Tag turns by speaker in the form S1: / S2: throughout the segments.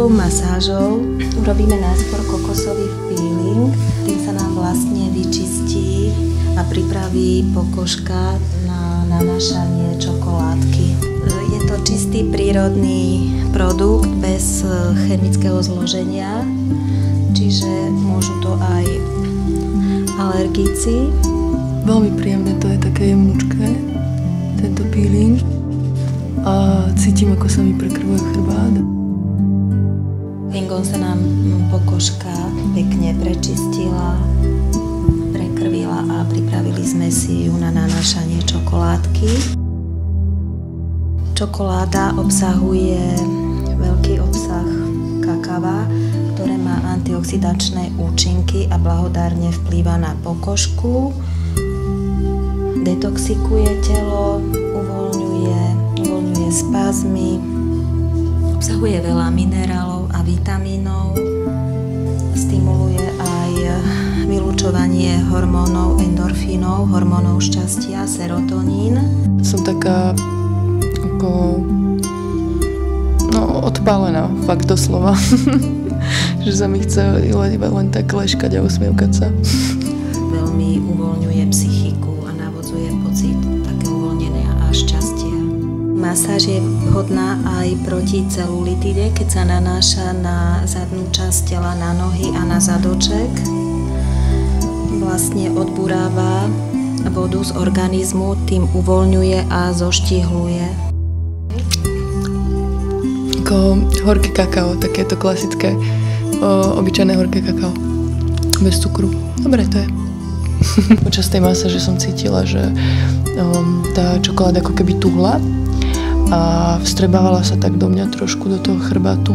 S1: Rýchlovou masážou urobíme najskôr kokosový peeling. Tým sa nám vlastne vyčistí a pripraví pokožka na nanášanie čokoládky. Je to čistý prírodný produkt bez chemického zloženia, čiže môžu to aj alergici.
S2: Veľmi príjemné, to je také jemnúčké, tento peeling. A cítim, ako sa mi prekrvuje chrbát.
S1: Peelingom sa nám pokožka pekne prečistila, prekrvila a pripravili sme si ju na nanášanie čokoládky. Čokoláda obsahuje veľký obsah kakava, ktoré má antioxidačné účinky a blahodárne vplýva na pokožku, detoxikuje telo, uvoľňuje spazmy, obsahuje veľa minerálov a vitamínov, stimuluje aj vylučovanie hormónov endorfínov, hormónov šťastia, serotonín.
S2: Som taká ako odpálená, fakt doslova. Že sa mi chce len tak leškať a usmievkať sa.
S1: Veľmi uvoľňuje psychiku a navodzuje pocit také uvoľnenia a šťastia. Masáž je vhodná aj proti celulitide, keď sa nanáša na zadnú časť tela, na nohy a na zadoček. Vlastne odburáva vodu z organizmu, tým uvoľňuje a zoštihluje.
S2: Ako horké kakao, takéto klasické, obyčajné horké kakao. Bez cukru. Dobre to je. Počas tej masáže som cítila, že tá čokoláda ako keby tuhla a vstrebávala sa tak do mňa trošku do toho chrbátu.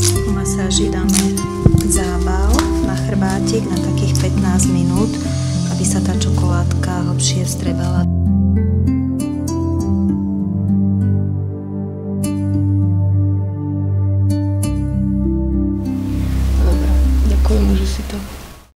S1: Po masáži dáme zábal na chrbátik na takých 15 minút, aby sa tá čokoládka hlbšie vstrebala.